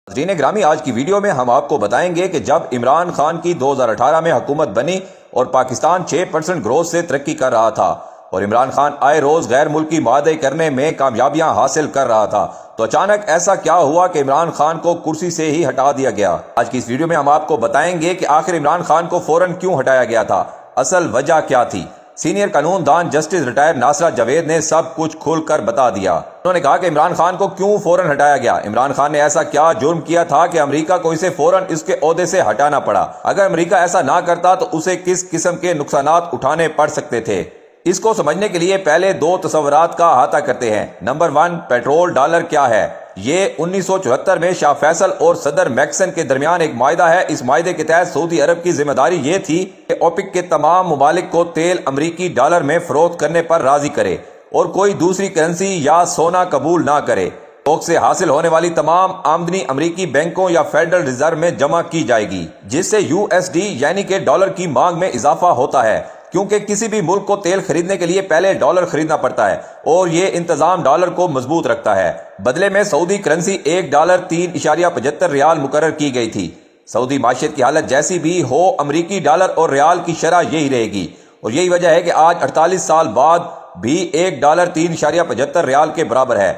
ناظرین گرامی، آج کی ویڈیو میں ہم آپ کو بتائیں گے کہ جب عمران خان کی 2018 میں حکومت بنی اور پاکستان 6% گروتھ سے ترقی کر رہا تھا اور عمران خان آئے روز غیر ملکی معاہدے کرنے میں کامیابیاں حاصل کر رہا تھا، تو اچانک ایسا کیا ہوا کہ عمران خان کو کرسی سے ہی ہٹا دیا گیا؟ آج کی اس ویڈیو میں ہم آپ کو بتائیں گے کہ آخر عمران خان کو فوراً کیوں ہٹایا گیا تھا، اصل وجہ کیا تھی۔ سینئر قانون دان جسٹس ریٹائر ناصرہ جاوید نے سب کچھ کھول کر بتا دیا۔ انہوں نے کہا کہ عمران خان کو کیوں فوراً ہٹایا گیا۔ عمران خان نے ایسا کیا جرم کیا تھا کہ امریکہ کو اسے فوراً اس کے عہدے سے ہٹانا پڑا؟ اگر امریکہ ایسا نہ کرتا تو اسے کس قسم کے نقصانات اٹھانے پڑ سکتے تھے؟ اس کو سمجھنے کے لیے پہلے دو تصورات کا احاطہ کرتے ہیں۔ نمبر 1، پیٹرول ڈالر کیا ہے؟ یہ 1974 میں شاہ فیصل اور صدر میکسن کے درمیان ایک معاہدہ ہے۔ اس معاہدے کے تحت سعودی عرب کی ذمہ داری یہ تھی کہ اوپیک کے تمام ممالک کو تیل امریکی ڈالر میں فروخت کرنے پر راضی کرے اور کوئی دوسری کرنسی یا سونا قبول نہ کرے۔ فروخت سے حاصل ہونے والی تمام آمدنی امریکی بینکوں یا فیڈرل ریزرو میں جمع کی جائے گی، جس سے USD یعنی کہ ڈالر کی مانگ میں اضافہ ہوتا ہے، کیونکہ کسی بھی ملک کو تیل خریدنے کے لیے پہلے ڈالر خریدنا پڑتا ہے اور یہ انتظام ڈالر کو مضبوط رکھتا ہے۔ بدلے میں سعودی کرنسی $1 3.75 ریال مقرر کی گئی تھی۔ سعودی معیشت کی حالت جیسی بھی ہو، امریکی ڈالر اور ریال کی شرح یہی رہے گی، اور یہی وجہ ہے کہ آج 48 سال بعد بھی $1 3.75 ریال کے برابر ہے۔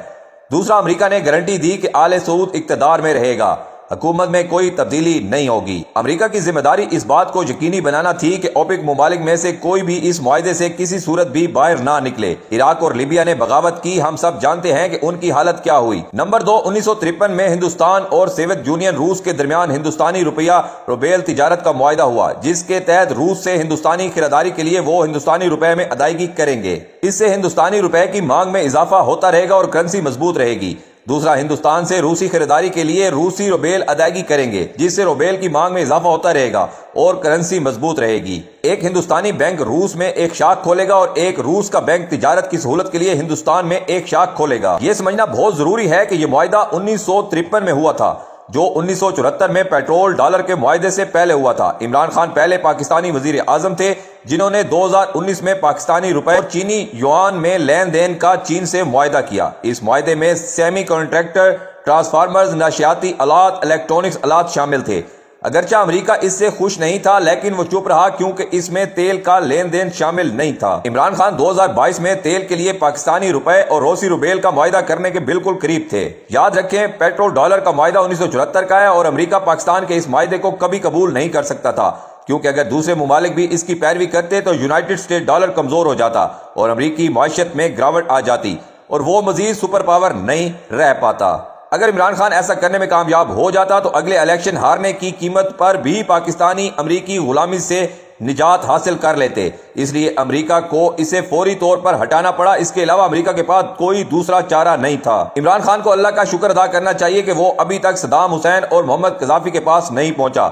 دوسرا، امریکہ نے گارنٹی دی کہ آل سعود اقتدار میں رہے گا، حکومت میں کوئی تبدیلی نہیں ہوگی۔ امریکہ کی ذمہ داری اس بات کو یقینی بنانا تھی کہ اوپیک ممالک میں سے کوئی بھی اس معاہدے سے کسی صورت بھی باہر نہ نکلے۔ عراق اور لیبیا نے بغاوت کی، ہم سب جانتے ہیں کہ ان کی حالت کیا ہوئی۔ نمبر 2، 1953 میں ہندوستان اور سوویت یونین روس کے درمیان ہندوستانی روپیہ روبیل تجارت کا معاہدہ ہوا، جس کے تحت روس سے ہندوستانی خریداری کے لیے وہ ہندوستانی روپے میں ادائیگی کریں گے۔ اس سے ہندوستانی روپے کی مانگ میں اضافہ ہوتا رہے گا اور کرنسی مضبوط رہے گی۔ دوسرا، ہندوستان سے روسی خریداری کے لیے روسی روبیل ادائیگی کریں گے، جس سے روبیل کی مانگ میں اضافہ ہوتا رہے گا اور کرنسی مضبوط رہے گی۔ ایک ہندوستانی بینک روس میں ایک شاخ کھولے گا اور ایک روس کا بینک تجارت کی سہولت کے لیے ہندوستان میں ایک شاخ کھولے گا۔ یہ سمجھنا بہت ضروری ہے کہ یہ معاہدہ 1953 میں ہوا تھا، جو 1974 میں پیٹرول ڈالر کے معاہدے سے پہلے ہوا تھا۔ عمران خان پہلے پاکستانی وزیر اعظم تھے جنہوں نے 2019 میں پاکستانی روپے اور چینی یوان میں لین دین کا چین سے معاہدہ کیا۔ اس معاہدے میں سیمی کنٹریکٹر، ٹرانسفارمرز، نشریاتی آلات، الیکٹرونکس آلات شامل تھے۔ اگرچہ امریکہ اس سے خوش نہیں تھا، لیکن وہ چپ رہا کیونکہ اس میں تیل کا لین دین شامل نہیں تھا۔ عمران خان 2022 میں تیل کے لیے پاکستانی روپے اور روسی روبیل کا معاہدہ کرنے کے بالکل قریب تھے۔ یاد رکھیں، پیٹرول ڈالر کا معاہدہ 1974 کا ہے اور امریکہ پاکستان کے اس معاہدے کو کبھی قبول نہیں کر سکتا تھا، کیونکہ اگر دوسرے ممالک بھی اس کی پیروی کرتے تو یونائٹڈ اسٹیٹ ڈالر کمزور ہو جاتا اور امریکی معیشت میں گراوٹ آ جاتی اور وہ مزید سپر پاور نہیں رہ پاتا۔ اگر عمران خان ایسا کرنے میں کامیاب ہو جاتا تو اگلے الیکشن ہارنے کی قیمت پر بھی پاکستانی امریکی غلامی سے نجات حاصل کر لیتے، اس لیے امریکہ کو اسے فوری طور پر ہٹانا پڑا۔ اس کے علاوہ امریکہ کے پاس کوئی دوسرا چارہ نہیں تھا۔ عمران خان کو اللہ کا شکر ادا کرنا چاہیے کہ وہ ابھی تک صدام حسین اور محمد قذافی کے پاس نہیں پہنچا،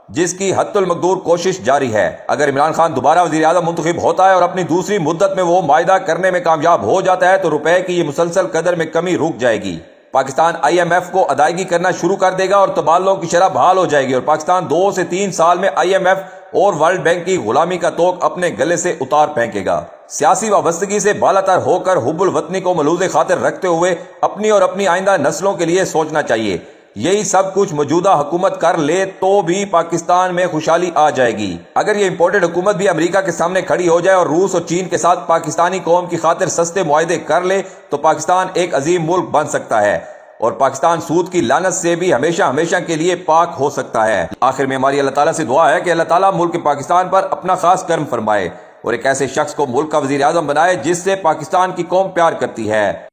جس کی حد المقدور کوشش جاری ہے۔ اگر عمران خان دوبارہ وزیر اعظم منتخب ہوتا ہے اور اپنی دوسری مدت میں وہ معاہدہ کرنے میں کامیاب ہو جاتا ہے تو روپے کی یہ مسلسل قدر میں کمی رک جائے گی۔ پاکستان IMF کو ادائیگی کرنا شروع کر دے گا اور تبادلوں کی شرح بحال ہو جائے گی اور پاکستان 2 سے 3 سال میں IMF اور ورلڈ بینک کی غلامی کا توق اپنے گلے سے اتار پھینکے گا۔ سیاسی وابستگی سے بالاتر ہو کر حب الوطنی کو ملحوظ خاطر رکھتے ہوئے اپنی اور اپنی آئندہ نسلوں کے لیے سوچنا چاہیے۔ یہی سب کچھ موجودہ حکومت کر لے تو بھی پاکستان میں خوشحالی آ جائے گی۔ اگر یہ امپورٹڈ حکومت بھی امریکہ کے سامنے کھڑی ہو جائے اور روس اور چین کے ساتھ پاکستانی قوم کی خاطر سستے معاہدے کر لے تو پاکستان ایک عظیم ملک بن سکتا ہے اور پاکستان سود کی لعنت سے بھی ہمیشہ ہمیشہ کے لیے پاک ہو سکتا ہے۔ آخر میں ہماری اللہ تعالیٰ سے دعا ہے کہ اللہ تعالیٰ ملک پاکستان پر اپنا خاص کرم فرمائے اور ایک ایسے شخص کو ملک کا وزیر اعظم بنائے جس سے پاکستان کی قوم پیار کرتی ہے۔